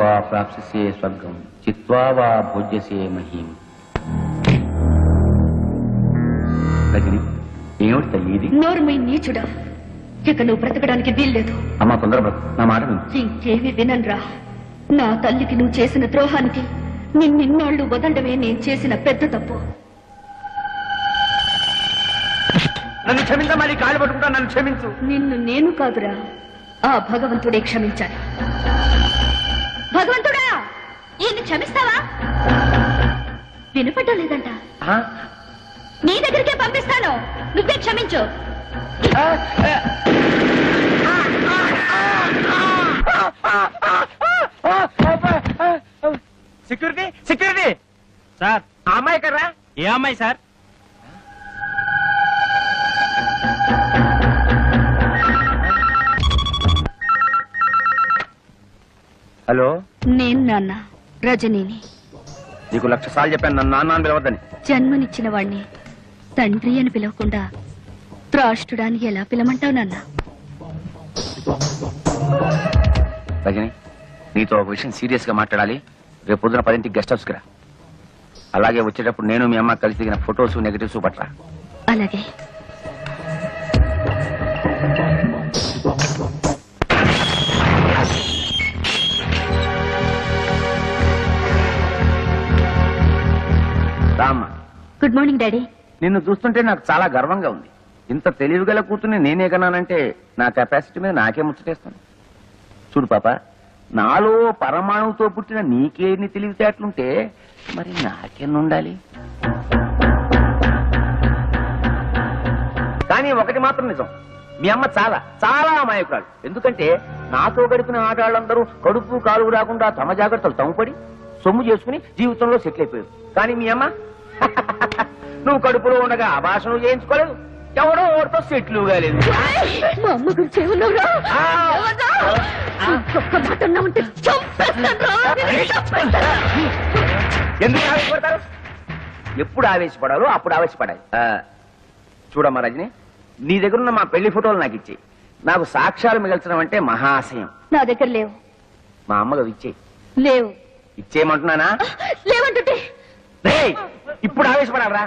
వా ప్రాప్స్యసే స్వర్గం చిత్వా వా భోజ్యసే మహీం. రజని, ఏమిటి తల్లి ఇది? నోరు మీ నీచుడా, ఇక నువ్వు బ్రతకడానికి వీల్లేదు. అమ్మా తొందరపడు, నా మాట విను. ఇంకేమి వినన్రా. నా తల్లికి నువ్వు చేసిన ద్రోహానికి నిన్నాళ్ళు వదలడమే నేను చేసిన పెద్ద తప్పు. నన్ను క్షమించా, మళ్ళీ కాళ్ళు పట్టుకుంటా, నన్ను క్షమించు. నిన్ను నేను కాదురా, ఆ భగవంతుడే క్షమించాలి. భగవంతుడా, ఈయన్ని క్షమిస్తావా? వినపడ్డం లేదంట. నీ దగ్గరికే పంపిస్తాను, నువ్వే క్షమించు. సెక్యూరిటీ, సెక్యూరిటీ సార్, ఆ అమ్మాయి కర్రా? ఏ అమ్మాయి సార్? హలో, నేను నాన్న రజనీని. నీకు 1,00,000 సార్లు చెప్పాను నన్ను నాన్న అని పిలవద్దని. జన్మనిచ్చిన వాణ్ణి తండ్రి అని పిలవకుండా త్రాష్టుడానికి ఎలా పిలమంటావు నాన్న? రజని, నీతో ఒక విషయం సీరియస్ గా మాట్లాడాలి. రేపు పొద్దున 10ంటికి గెస్ట్ హౌస్కి రా. అలాగే వచ్చేటప్పుడు నేను మీ అమ్మ కలిసి దిగిన ఫొటోస్ నెగటివ్స్ పట్టరా. అలాగే. రామ్మా. Good morning daddy. నిన్ను చూస్తుంటే నాకు చాలా గర్వంగా ఉంది. ఇంత తెలివిగల కూతుర్ని నేనే కన్నానంటే నా కెపాసిటీ మీద నాకే ముచ్చటేస్తాను. చూడు పాప, నాలో పరమాణువుతో పుట్టిన నీకేన్ని తెలివితేటలుంటే మరి నాకెన్ని ఉండాలి? కానీ ఒకటి మాత్రం నిజం, మీ అమ్మ చాలా చాలా అమాయకురాలు. ఎందుకంటే నాతో గడిపిన ఆడవాళ్ళందరూ కడుపు కాలు రాకుండా తమ జాగ్రత్తలు తమ్ముపడి సొమ్ము చేసుకుని జీవితంలో సెటిల్ అయిపోయారు. కానీ మీ అమ్మ నువ్వు కడుపులో ఉండగా అభాషణ చేయించుకోలేదు, ఎవడో ఓడితో సెటిల్ కాలేదు. మా అమ్మ గురించి ఎందుకు ఆవేశపడతారు? ఎప్పుడు ఆవేశపడాలో అప్పుడు ఆవేశపడాలి. చూడమ్మా రజని, నీ దగ్గరున్న మా పెళ్లి ఫోటోలు నాకు ఇచ్చేయి. నాకు సాక్ష్యాలు మిగల్చడం అంటే మహాశయం. నా దగ్గర లేవు. మా అమ్మగా ఇచ్చేయి. లేవు. ఇచ్చేయమంటున్నానా? లేవంటుంటే ఇప్పుడు ఆవేశపడాలరా?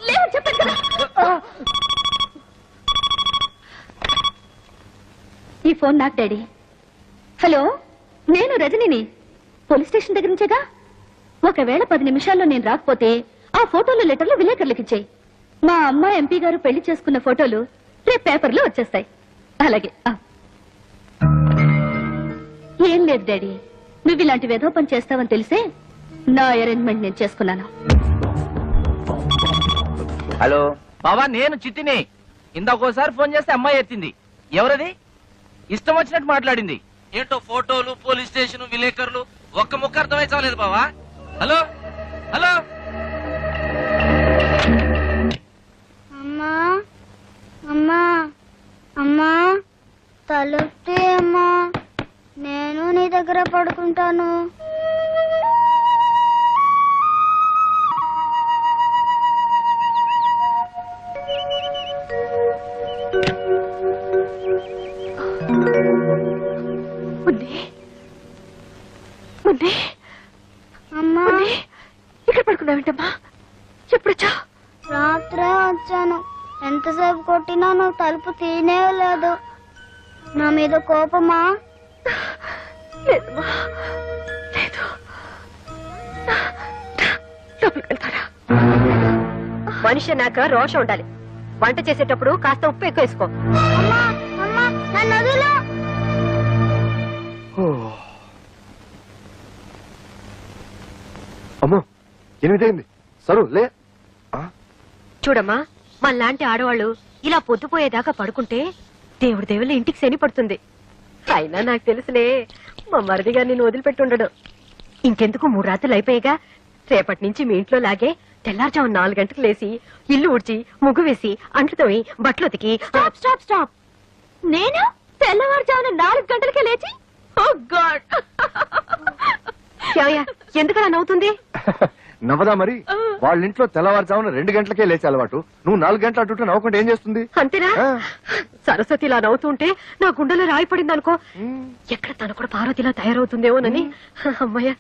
లేవని చెప్పండి కదా. ఈ ఫోన్ నాకు డాడీ. హలో, నేను రజనిని. పోలీస్ స్టేషన్ దగ్గర నుంచేగా. ఒకవేళ 10 నిమిషాల్లో నేను రాకపోతే ఆ ఫోటోలు లెటర్లు విలేకరులకు ఇచ్చేయి. మా అమ్మ ఎంపీ గారు పెళ్లి చేసుకున్న ఫోటోలు రేపు పేపర్లో వచ్చేస్తాయి. అలాగే. ఏం లేదు డాడీ, నువ్వు ఇలాంటి వెధవ పని చేస్తావని తెలిసే నా అరేంజ్మెంట్ నేను చేసుకున్నాను. హలో బాబా, నేను చిట్టిని. ఇందాకోసారి ఫోన్ చేస్తే అమ్మాయి ఎత్తింది. ఎవరది? ఇష్టం వచ్చినట్టు మాట్లాడింది. ఏంటో ఫోటోలు, పోలీస్ స్టేషన్, విలేకరులు, ఒక్క ముక్క అర్థమై చాలేదు బావా. Hello hello. అమ్మా అమ్మా అమ్మా, తలుపుతీ అమ్మా, నేను నీ దగ్గర పడుకుంటాను. అమ్మా, ఇక్కడ పడుకున్నావేంటమ్మా? ఎప్పుడొచ్చా? రాత్రే వచ్చాను. ఎంతసేపు కొట్టినా నువ్వు తలుపు తీనే లేదు. నా మీద కోపమా? లేదమ్మా, లేదు. లోపలికి వెళ్తారా? మనిషి అన్నాక రోషం ఉండాలి. వంట చేసేటప్పుడు కాస్త ఉప్పు ఎక్కువ వేసుకో. అమ్మా అమ్మా, నన్ను వదిలు. అమ్మో, 8 అయింది. సరు లే. చూడమ్మా, మనలాంటి ఆడవాళ్ళు ఇలా పొద్దుపోయేదాకా పడుకుంటే దేవుడి దేవుళ్ళ ఇంటికి శని పడుతుంది. అయినా నాకు తెలుసులే, మా మరిదిగా నేను వదిలిపెట్టుండడు. ఇంకెందుకు 3 రాత్రులు అయిపోయాగా. రేపటి నుంచి మీ ఇంట్లో లాగే తెల్లారుజాము 4 గంటలకు లేసి ఇల్లు ఊడ్చి ముగ్గు వేసి అంట్లు తోమి బట్టలు ఉతికి. Stop stop stop. నేను తెల్లవారుజామున 4 గంటలకే లేచి? ఓ గాడ్! ఎందుకలా నవ్వుతుంది? నవ్వదా మరి? వాళ్ళ ఇంట్లో తెల్లవారుజామున 2 గంటలకే లేచే అలవాటు. నువ్వు 4 గంటల అటుంటే నవ్వకుండా ఏం చేస్తుంది? అంతేనా? ఆ. సరస్వతి ఇలా నవ్వుతుంటే నా గుండెలో రాయి పడింది అనుకో. ఎక్కడ తను కూడా పార్వతిలా తయారవుతుందేమోనని. అమ్మయ్య.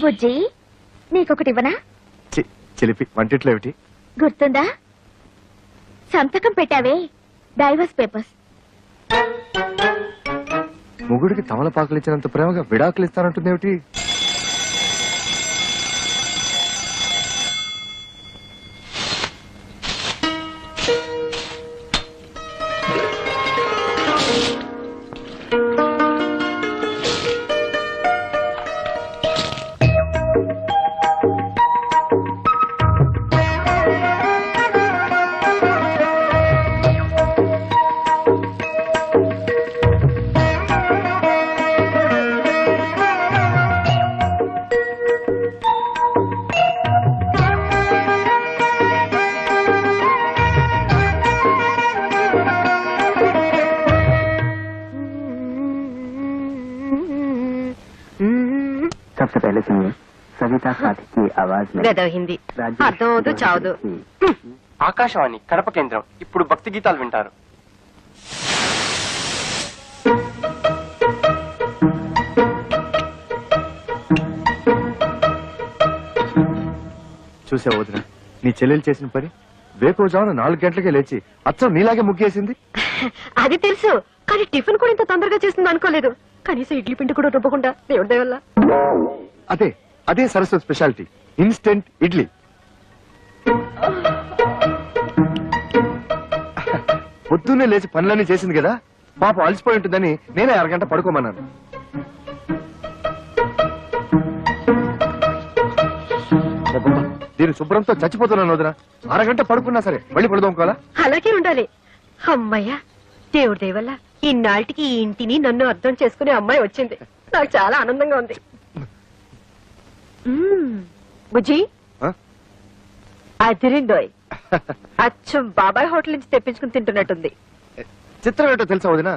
బుజ్జి నీకొకటి ఇవ్వనా? చిలిపి వంటిట్లో ఏమిటి? గుర్తుందా? సంతకం పెట్టావే, డైవర్స్ పేపర్స్. మొగుడికి తమలపాకులు ఇచ్చినంత ప్రేమగా విడాకులు ఇస్తానంటుంది ఏమిటి? सबसे पहले सुनिए सविता साथी की आवाज में గదో హిందీ అర్థం అవదు చావదు. ఆకాశవాణి కడప కేంద్రం ఇప్పుడు భక్తి గీతాలు వింటారు. చూసావు వదిన, నీ చెల్లెలు చేసిన పని. వేకోజామున 4 గంటలకే లేచి అచ్చం నీలాగే ముగ్గేసింది. అది తెలుసు, కానీ టిఫిన్ కూడా ఇంత తొందరగా చేస్తుంది అనుకోలేదు. కనీసం ఇడ్లీ పిండి కూడా రుబ్బకుండా దేవుడి దయ వల్ల. అదే అదే సరస్వతి స్పెషాలిటీ, ఇన్స్టెంట్ ఇడ్లీ. పొద్దున్నే లేచి పనులన్నీ చేసింది కదా, పాప అలసిపోయి ఉంటుందని నేనే 1 గంట పడుకోమన్నాను. అబ్బబ్బా, దీని శుభ్రంతో చచ్చిపోతున్నాను వదిన. 1 గంట పడుకున్నా సరే మళ్ళీ పడుకోవాలా? అలాగే ఉండాలి. అమ్మయ్య, దేవుడి దయ వల్ల ఇన్నాళ్ళకి ఈ ఇంటిని నన్ను అర్థం చేసుకునే అమ్మాయి వచ్చింది. నాకు చాలా ఆనందంగా ఉంది. బుజ్జి ఆ? అదిరిందోయ్. అచ్చం బాబాయ్ హోటల్ నుంచి తెప్పించుకుని తింటున్నట్టుంది. చిత్రం ఏంటో తెలుసా వదిన,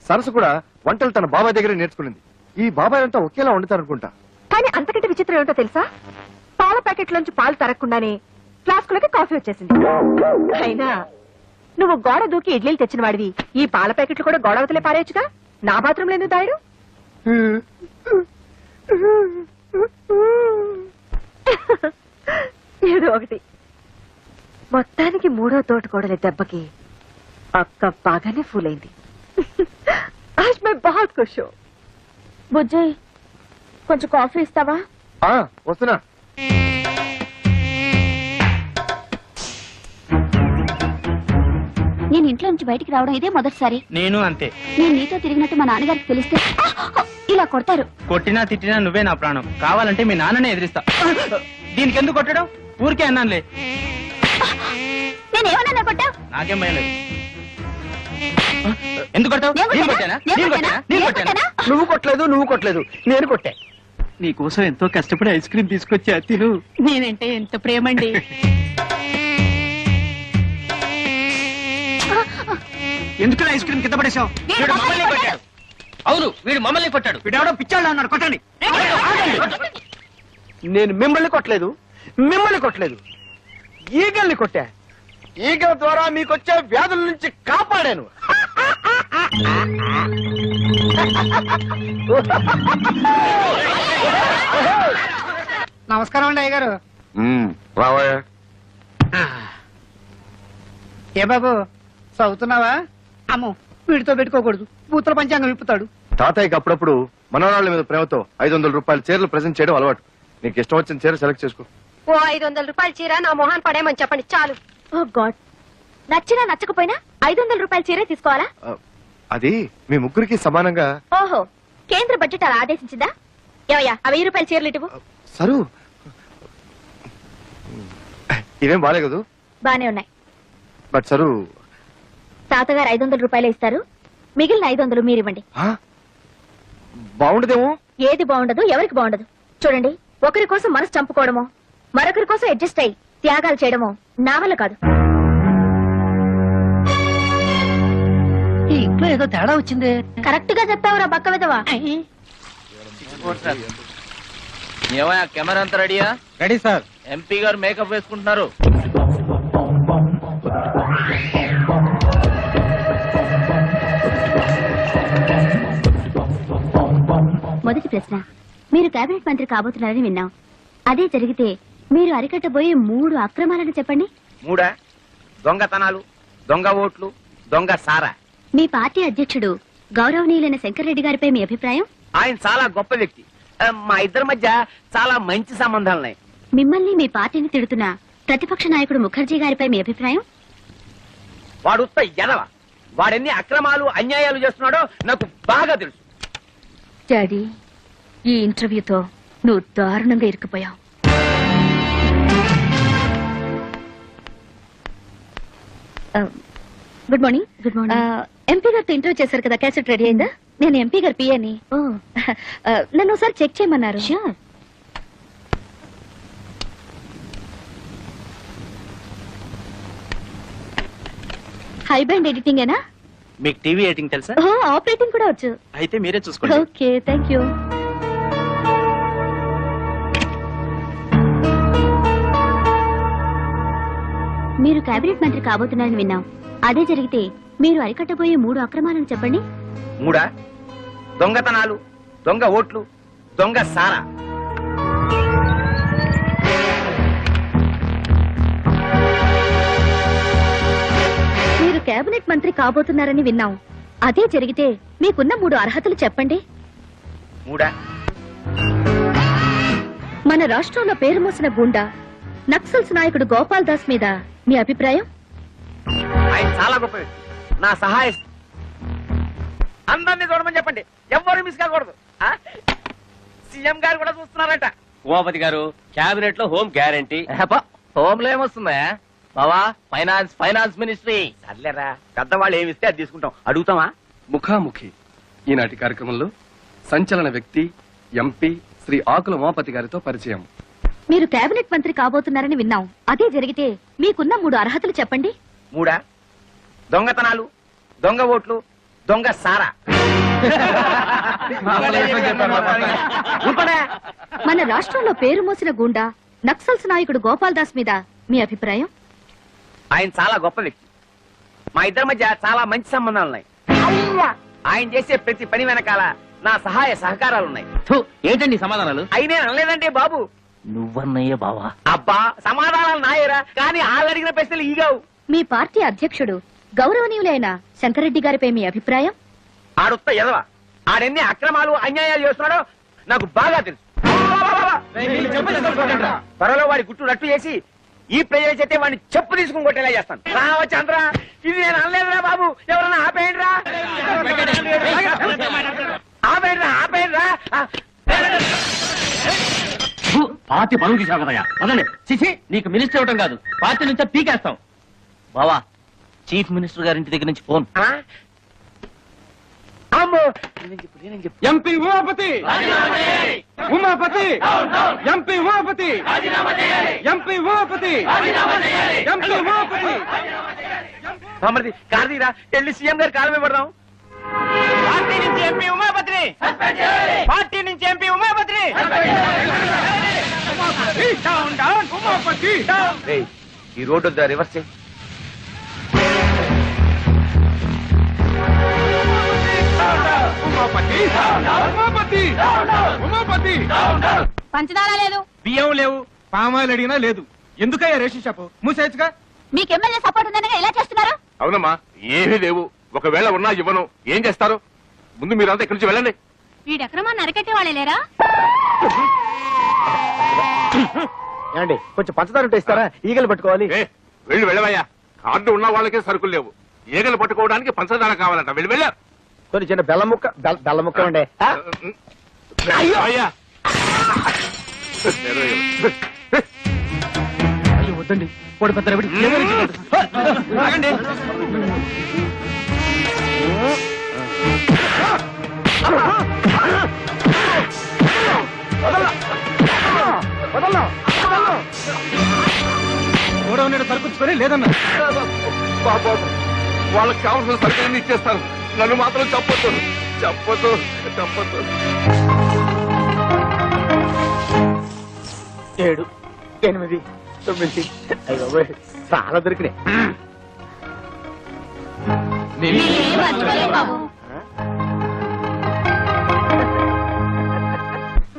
సరస్సు కూడా వంటలు తన బాబాయ్ దగ్గరే నేర్చుకునింది. ఈ బాబాయ్ అంతా ఒకేలా వండుతారనుకుంటా. కానీ అంతకంటే విచిత్రం ఏంటో తెలుసా? పాల ప్యాకెట్ లోంచి పాలు తరగకుండానే ఫ్లాస్కులకి కాఫీ వచ్చేసింది. అయినా నువ్వు గోడ దూకి ఇడ్లీలు తెచ్చిన వాడివి, ఈ పాల ప్యాకెట్లు కూడా గోడవతలే పారేయచ్చుగా. నా బాత్రూంలో ఎందుకు దాయడు? ఏదో ఒకటి. మొత్తానికి 3వ తోటకోడలి దెబ్బకి అక్క బాగానే ఫూల్ అయింది. ఆజ్ మై బహుత్ ఖుష్ హూ. బుజ్జి కొంచెం కాఫీ ఇస్తావా? వస్తున్నా. నేను ఇంట్లో నుంచి బయటికి రావడం ఇదే మొదటిసారి. నేను అంతే. నేను నీతో తిరిగినట్టు మా నాన్నగారికి తెలిస్తే ఇలా కొడతారు. కొట్టినా తిట్టినా నువ్వే నా ప్రాణం. కావాలంటే మీ నాన్ననే ఎదిరిస్తా. దీనికి ఎందుకు కొట్టడం? ఊరికే అన్నానులే. నేనేమన్నా కొట్టా? నాకేం భయం లేదు. ఎందుకు కొట్టావు? నేను కొట్టానా? నేను కొట్టానా? నేను కొట్టానా? నువ్వు కొట్టలేదు నేను కొట్టా. నీకోసం ఎంతో కష్టపడి ఐస్ క్రీమ్ తీసుకొచ్చా, తిను. నేనంటే ఎంత ప్రేమండి. ఎందుకు ఐస్ క్రీమ్ కింద పడేసావు? వీడు మమ్మల్ని కొట్టాడు. అవును, వీడు మమ్మల్ని కొట్టాడు. వీడెవడో పిచ్చాడు అన్నాడు. కొట్టండి. నేను మిమ్మల్ని కొట్టలేదు, ఈగల్ని కొట్టా. ఈగల ద్వారా మీకొచ్చే వ్యాధుల నుంచి కాపాడాను. నమస్కారం అండి అయ్యగారు. రావయ్య. ఏ బాబు చదువుతున్నావా? అమ్మో, వీడితో పెట్టుకోకూడదు, బూతుల పంచాంగం విప్పుతాడు. తాతయ్యకి అప్పుడప్పుడు మనవరాళ్ల మీద ప్రేమతో 500 రూపాయల చీరలు ప్రెజెంట్ చేయడం అలవాటు. నీకు ఇష్టం వచ్చిన చీర సెలెక్ట్ చేసుకో. ఓ 500 రూపాయల చీర నా మొహాన్ పడేయమని చెప్పండి చాలు. ఓ గాడ్, నచ్చినా నచ్చకపోయినా 500 రూపాయల చీరే తీసుకోవాలా? అది మీ ముగ్గురికి సమానంగా. ఓహో, కేంద్ర బడ్జెట్ అలా ఆదేశించిందా? ఏవయ్యా, ఆ 1000 రూపాయల చీరలు ఇటువు. సరు, ఇవేం బాలే కదూ? బానే ఉన్నాయి. బట్ సరు, తాతగారు 500 రూపాయలే ఇస్తారు, మిగిలిన 500 మీరివ్వండి. బాగుండదేమో. ఏది బాగుండదు, ఎవరికి బాగుండదు. చూడండి, ఒకరి కోసం మనసు చంపుకోవడమో, మరొకరి కోసం అడ్జస్ట్ అయ్యి త్యాగాలు చేయడమో నా వల్ల కాదు. ఈ ఇంట్లో ఏదో తేడా వచ్చింది. కరెక్ట్ గా చెప్తావురా బక్క విధవా. ఏమయ్యా కెమెరా అంతా రెడీయా? Ready sir. ఎంపీ గారు మేకప్ వేసుకుంటున్నారు. మొదటి ప్రశ్న, మీరు కేబినెట్ మంత్రి కాబోతున్నారని విన్నాం. అదే జరిగితే మీరు అరికట్టబోయే 3 అక్రమాలను చెప్పండి. 3 దొంగతనాలు, దొంగ ఓట్లు, దొంగ సారా. మీ పార్టీ అధ్యక్షుడు గౌరవనీయులైన శంకర్రెడ్డి గారిపై మీ అభిప్రాయం? ఆయన చాలా గొప్ప వ్యక్తి. మా ఇద్దరి మధ్య చాలా మంచి సంబంధాలున్నాయి. మిమ్మల్ని మీ పార్టీని తిడుతున్న ప్రతిపక్ష నాయకుడు ముఖర్జీ గారిపై మీ అభిప్రాయం? వాడు ఉత్త ఎదవ. వాడెన్ని అక్రమాలు అన్యాయాలు చేస్తున్నాడో నాకు బాగా తెలుసు. డాడీ, ఈ ఇంటర్వ్యూతో నువ్వు దారుణంగా ఇరుక్కుపోయావు. Good morning. Good morning. MP గారితో ఇంటర్వ్యూ చేశారు కదా, క్యాసెట్ రెడీ అయిందా? నేను ఎంపీ గారి పిఏని. నన్ను ఒకసారి చెక్ చేయమన్నారు. హై బ్యాండ్ ఎడిటింగ్ ఏనా? మీకు టీవీ ఎడిటింగ్ తెలుసా? ఆపరేటింగ్ కూడా వచ్చు. అయితే మీరే చూసుకోండి. Okay, thank you. మీరు కేబినెట్ మంత్రి కాబోతున్నారని విన్నాం. అదే జరిగితే మీరు అరికట్టబోయే 3 అక్రమాలను చెప్పండి. 3 దొంగతనాలు, దొంగ ఓట్లు, దొంగ సారా. మీరు కేబినెట్ మంత్రి కాబోతున్నారని విన్నాం. అదే జరిగితే మీకున్న 3 అర్హతలు చెప్పండి. 3 మన రాష్ట్రంలో పేరు మోసిన గుండా నక్సల్స్ నాయకుడు గోపాల్ దాస్ మీద మీ అభిప్రాయం? ఆయన చాలా గొప్ప వ్యక్తి. నా సహాయ అందరినీ చూడమని చెప్పండి. ఎవ్వరు మిస్ కాకూడదు. సీఎం గారు కూడా చూస్తున్నారట. ఉమాపతి గారు, కేబినెట్ లో హోమ్ గ్యారంటీ. హోమ్ లో ఏమొస్తుందా బావా? Finance ministry. సర్లేరా, పెద్దవాళ్ళు ఏమిస్తే అది తీసుకుంటాం. అడుగుతామా? ముఖాముఖి ఈనాటి కార్యక్రమంలో సంచలన వ్యక్తి ఎంపీ శ్రీ ఆకుల ఉమాపతి గారితో పరిచయం. మీరు కేబినెట్ మంత్రి కాబోతున్నారని విన్నాం. అదే జరిగితే మీకున్న 3 అర్హతలు చెప్పండి. 3 దొంగతనాలు, దొంగ ఓట్లు, దొంగ సారా. మన రాష్ట్రంలో పేరు మోసిన గుండా నక్సల్స్ నాయకుడు గోపాల్ దాస్ మీద మీ అభిప్రాయం? ఆయన చాలా గొప్ప వ్యక్తి. మా ఇద్దరి మధ్య చాలా మంచి సంబంధాలున్నాయి. ఆయన చేసే ప్రతి పని వెనకాల నా సహాయ సహకారాలున్నాయి. ఏంటండి సమాధానాలు? అయినే అనలేదంటే బాబు. నువ్వన్నయ్యే బావా? అబ్బా, సమాధానాలు నాయరా, కానీ వాళ్ళు అడిగిన ప్రశ్నలు ఈగావు. మీ పార్టీ అధ్యక్షుడు గౌరవనీయులైన శంకర్రెడ్డి గారిపై మీ అభిప్రాయం? ఆడుత్త ఎదవ. ఆడెన్ని అక్రమాలు అన్యాయాలు చేస్తున్నాడో నాకు బాగా తెలుసు. త్వరలో వాడి గుట్టు రట్టు చేసి ఈ ప్రజలు చేస్తే వాడిని చెప్పు తీసుకుని కొట్టేలా చేస్తాను. రావచ్చంద్ర, ఇది నేను అనలేదురా బాబు. ఎవరన్నా ఆపేయండి రా, ఆపేయండి రా. పార్టీ పనులు తీసావు కదయ్యా. అదే చిచి, నీకు మినిస్టర్ ఇవ్వడం కాదు, పార్టీ నుంచే పీకేస్తాం. బావా, చీఫ్ మినిస్టర్ గారి ఇంటి దగ్గర నుంచి ఫోన్. అమ్మో, MP Umapathi, Umapathi, MP Umapathi, MP Umapathi, MP Umapathi. మరి కార్తీరా, వెళ్ళి సీఎం గారి కాలమే పడదాం. పార్టీ నుంచి ఎంపీ ఉమాపతిని, పార్టీ నుంచి ఎంపీ ఉమాపతిని. ఈ రోడ్డు రివర్స్ చేయి. పంచదార లేదు, బియ్యం లేవు, పామాయిల్ అడిగినా లేదు. ఎందుకయ్యా రేషన్ షాపు మూసేయచ్చుగా? మీకు ఎమ్మెల్యే సపోర్ట్ ఉందనగా ఎలా చేస్తున్నారు? అవునమ్మా, ఏమీ లేవు. ఒకవేళ ఉన్నా ఇవ్వను. ఏం చేస్తారు? ముందు మీరంతా ఇక్కడి నుంచి వెళ్ళండి. వీడి అక్రమాన్ని అరికట్టే వాళ్ళే లేరా? ఏమండి, కొంచెం పంచదార ఉంటే ఇస్తారా? ఈగలు పట్టుకోవాలి. వెళ్ళవయ్యా. కార్డు ఉన్న వాళ్ళకే సరుకులు లేవు. ఈగలు పట్టుకోవడానికి పంచదార కావాలంట. వెళ్ళారు. కొన్ని చిన్న బెల్లం ముక్క ఉండే. అయ్యా వద్దండి, పొడి పెద్ద గోడౌన్ సరుకుచ్చుకొని లేదన్నా. వాళ్ళకి కావాల్సిన సరుకులన్నీ ఇచ్చేస్తాను. నన్ను మాత్రం చెప్పొద్దు. 7, 8, 9 అయ్య బాబోయ్ చాలా దొరికినాయి.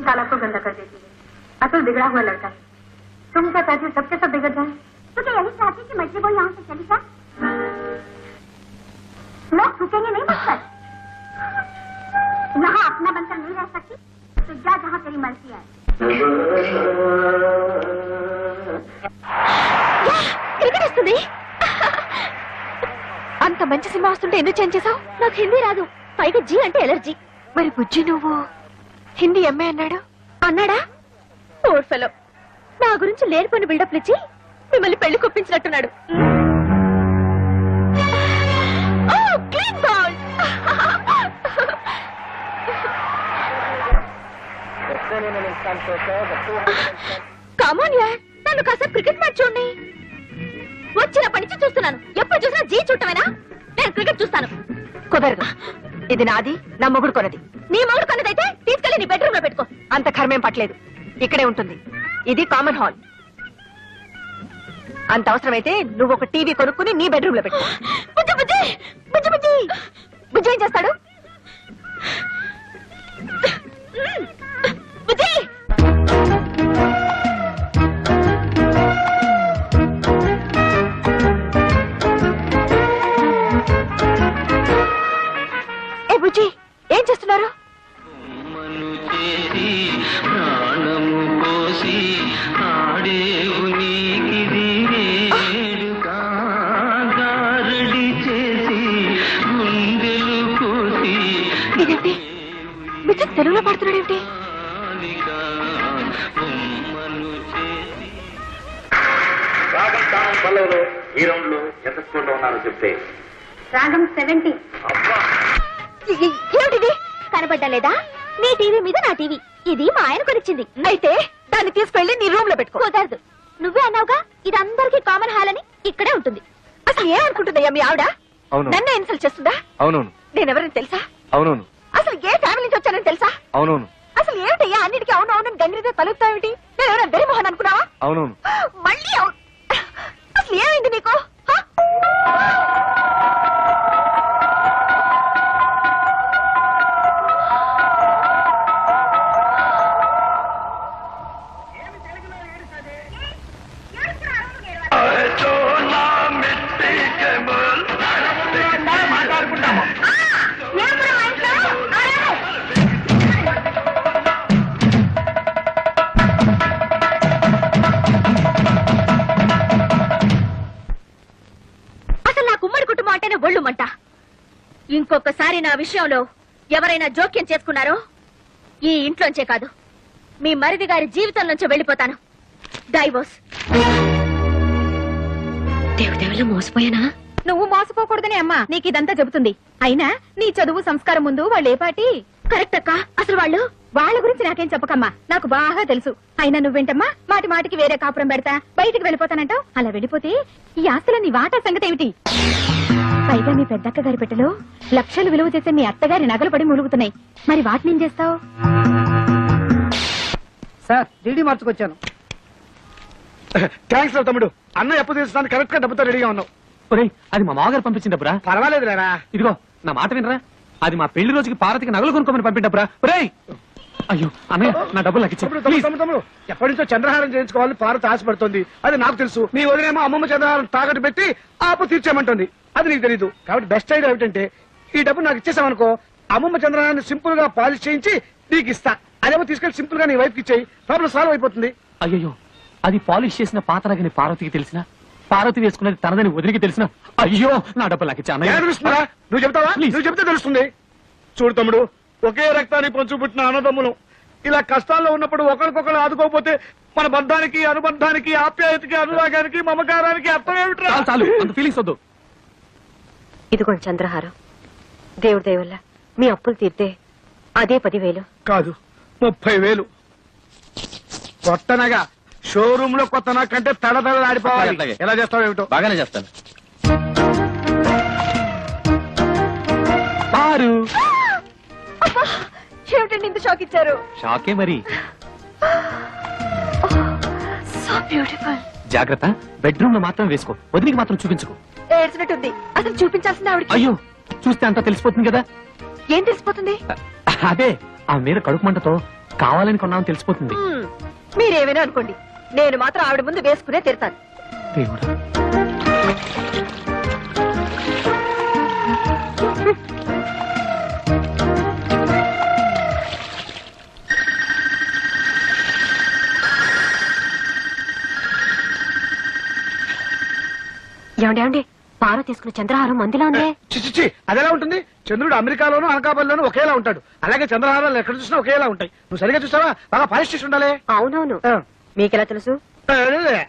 साला को गंदा कर देती है। असल बिगड़ा हुआ लड़का है। तुम क्या चाहती हो सबके सब बिगड़ जाए? तो क्या यही चाहती कि मर्जी वो यहाँ से चली जाए? लोग रुकेंगे नहीं मुझ पर। यहाँ अपना बनकर नहीं रह सकती तो जा जहाँ तेरी मर्जी है। క్రికెట్ వస్తుంది. అంత మంచి సినిమా వస్తుంటే ఎందుకు చేంజ్ చేసావు? నాకు హిందీ రాదు, పైగా జీ అంటే ఎలర్జీ. మరి బుజ్జి నువ్వు హిందీ ఎంఏ అన్నాడు అన్నాడా? ఓర్ ఫెలో నా గురించి లేనిపోయిన బిల్డప్లు ఇచ్చి మిమ్మల్ని పెళ్లి కొప్పించినట్టున్నాడు. కమాన్ యార్, నన్ను కాసేపు క్రికెట్ మ్యాచ్ చూడండి. వచ్చినప్పటి నుంచి చూస్తున్నాను, ఎప్పుడు చూసినా జీ చూడటమేనా? నేను క్రికెట్ చూస్తాను. కుదరదు, ఇది నాది, నా మొగుడు కొనది. నీ మొగుడు కొన్నదైతే తీసుకెళ్లి నీ బెడ్రూమ్ లో పెట్టుకో. అంత కర్మేం పట్టలేదు, ఇక్కడే ఉంటుంది. ఇది కామన్ హాల్. అంత అవసరమైతే నువ్వు ఒక టీవీ కొనుక్కుని నీ బెడ్రూమ్ లో పెట్టు. బుజ్జి బుజ్జి బుజ్జి బుజ్జి బుజ్జి ఏం చేస్తాడు? బుజ్జి ఏ బుజ్జి ఏం చేస్తున్నారు? ఇదేంటి బుజ్జి తెలుగులో పాడుతున్నాడు ఏమిటి? ఈ రౌండ్ లో ఎంత స్కోర్ లో ఉన్నారో చెప్తే. రాగం 70. ఏమిటిది? కనపడ్డా లేదా? నీ టీవీ మీద నా టీవీ. ఇది మా ఆయన కొనిచ్చింది. అయితే దాన్ని తీసుకెళ్లి నీ రూమ్ లో పెట్టుకో. కుదరదు. నువ్వే అన్నావుగా ఇది అందరికీ కామన్ హాల్ అని. ఇక్కడే ఉంటుంది. అసలు ఏమనుకుంటుందయ్యా మీ ఆవిడ? అవును. నన్నే ఇన్సల్ట్ చేస్తుందా? అవునవును. నేనెవరని తెలుసా? అవునవును. అసలు ఏ ఫ్యామిలీ నుంచి వచ్చానని తెలుసా? అవునవును. అసలు ఏమిటయ్యా అన్నిటికీ అవును అవునని గంగిరితో తలుపుతావేమిటి? నేను ఎవరైనా వెరిమోహన్ అనుకున్నావా? అవునవును. మళ్ళీ అసలు ఏమైంది నీకు? ఒళ్ళుమంట. ఇంకొకసారి నా విషయంలో ఎవరైనా జోక్యం చేసుకున్నారో ఈ ఇంట్లోంచే కాదు మీ మరిది గారి జీవితం నుంచి వెళ్ళిపోతాను. డైవోర్స్. దేవుడెవలో మోసపోయానా? నువ్వు మోసపోకూడదని అమ్మా నీకు ఇదంతా చెబుతుంది. అయినా నీ చదువు సంస్కారం ముందు వాళ్ళు ఏ పాటి? కరెక్ట్ అక్క. అసలు వాళ్ళ గురించి నాకేం చెప్పకమ్మా, నాకు బాగా తెలుసు. అయినా నువ్వేంటమ్మా మాటి మాటికి వేరే కాపురం పెడతా బయటికి వెళ్ళిపోతానంటావు. అలా వెళ్ళిపోతే ఈ ఆస్తుల నీ వాటా సంగతి ఏమిటి? పైగా మీ పెద్దక్క గారి పెట్టెలో లక్షలు విలువ చేసే మీ అత్తగారి నగలు పడి ములుగుతున్నాయి. మరి వాటిని ఏం చేస్తావు? Sir DD మార్చుకొచ్చాను. థ్యాంక్స్ రా తమ్ముడు. అన్న ఎప్పుడు తీసుకోవడానికి కరెక్ట్ గా డబ్బుతో రెడీగా ఉన్నావు. అది మా మామగారు పంపించిన డబ్బురా. పర్వాలేదు లేరా. ఇదిగో నా మాట వినరా, అది మా పెళ్లి రోజుకి పార్వతికి నగలు కొనుక్కోమని పంపిండప్పురా. అయ్యో అన్నయ్య, నా డబ్బులు నాకు ఇచ్చేయ్. తమ్ముడు ఎప్పటి నుంచో చంద్రహారం చేయించుకోవాలి పార్వతి ఆశపడుతుంది. అది నాకు తెలుసు. నీ వదిలేమో అమ్మమ్మ చంద్రహారం తాకట్టు పెట్టి ఆపు తీర్చేయమంటుంది. అది నీకు తెలీదు. కాబట్టి బెస్ట్ ఐడియా ఏమిటంటే ఈ డబ్బు నాకు ఇచ్చేసామనుకో, అమ్మమ్మ చంద్రహారాన్ని సింపుల్ గా పాలిష్ చేయించి నీకు ఇస్తా. అదేమో తీసుకెళ్లి సింపుల్ గా నీ వైఫ్ కి ఇచ్చేయి. ప్రాబ్లం సాల్వ్ అయిపోతుంది. అయ్యో, అది పాలిష్ చేసిన పాతరగని పార్వతికి తెలిసిన, పార్వతి వేసుకున్నది తనదని వదిలికి తెలిసిన, అయ్యో నా డబ్బులు నాకు ఇచ్చా. తెలుస్తుందా? నువ్వు చెప్తావా? నువ్వు చెప్తే తెలుస్తుంది. చూడు తమ్ముడు, ఒకే రక్తాన్ని పంచు పుట్టిన అన్నదమ్ములు ఇలా కష్టాల్లో ఉన్నప్పుడు ఒకరికొకరు ఆదుకోకపోతే మన బంధానికి, అనుబంధానికి, ఆప్యాయతకి, అనురాగానికి, మమకారానికి అర్థం ఏమిట్రా? చాలు, అంత ఫీలింగ్స్ వద్దు. ఇదిగోండి చంద్రహారం. దేవుడి దయ వల్ల మీ అప్పులు తీర్తే అదే 10,000. కాదు, 30,000. కొత్తనగా షోరూమ్ లో కొత్త నాకంటే తడతడలాడిపోవాలి. ఎలా చేస్తావు ఏమిటో. బాగానే చేస్తాను. ఏమిటండి ఇంత షాక్ ఇచ్చారు? షాకే మరి. బ్యూటిఫుల్. జాగ్రత్త, బెడ్రూమ్ లో మాత్రం వేసుకో, వదిలికి మాత్రం చూపించుకో. ఏడ్చినట్టుంది. అసలు చూపించాల్సింది ఆవిడకి. అయ్యో, చూస్తే అంతా తెలిసిపోతుంది కదా. ఏం తెలిసిపోతుంది? అదే ఆ మీద కడుపు మంటతో కావాలని కొన్నామని తెలిసిపోతుంది. మీరేమైనా అనుకోండి, నేను మాత్రం ఆవిడ ముందు వేసుకునే తిడతాను. దేవుడా. ఏమండి పార తీసుకున్న చంద్రహారం మందిలా ఉందే. చిచి, అదెలా ఉంటుంది? చంద్రుడు అమెరికాలోను అనకాపల్లిలోను ఒకేలా ఉంటాడు. అలాగే చంద్రహారాలు ఎక్కడ చూసినా ఒకేలా ఉంటాయి. నువ్వు సరిగా చూసావా? బాగా పాలిష్ చేసి ఉండాలి. అవునవును. మీకెలా తెలుసు?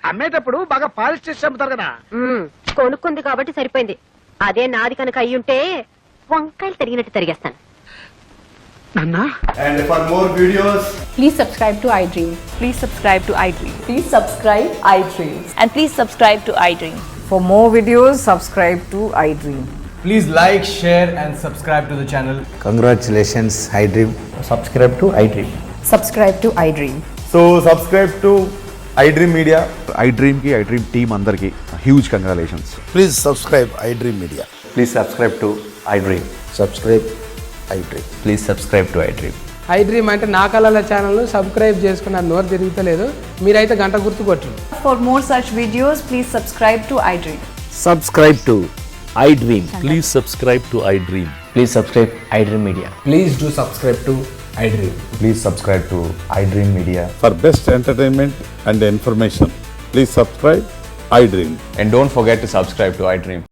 అమ్మేటప్పుడు బాగా పాలిష్ చేసి అమ్ముతారు కదా. కొనుక్కుంది కాబట్టి సరిపోయింది. అదే నాది కనుక అయ్యుంటే వంకాయలు తరిగినట్టు తరిగేస్తాను. And for more videos, Please subscribe to iDream. Please subscribe to iDream. Please subscribe iDream. And please subscribe to iDream. For more videos, subscribe to iDream. please like, share and subscribe to the channel. Congratulations, iDream. Subscribe to iDream. Subscribe to iDream. So subscribe to iDream Media. iDream ki iDream team andarki huge congratulations. Please subscribe iDream Media. Please subscribe to iDream. Subscribe iDream. Please subscribe to iDream. iDream అంటే నా కళల channel subscribe చేసుకున్న నోరు తిరుగుతలేదు. మీరైతే గంట గుర్తు కొట్టండి. For more such videos, please subscribe to iDream. Subscribe to iDream. Please subscribe to iDream. Please subscribe iDream Media. Please do subscribe to iDream. Please subscribe to iDream Media. For best entertainment and information, please subscribe iDream. And don't forget to subscribe to iDream.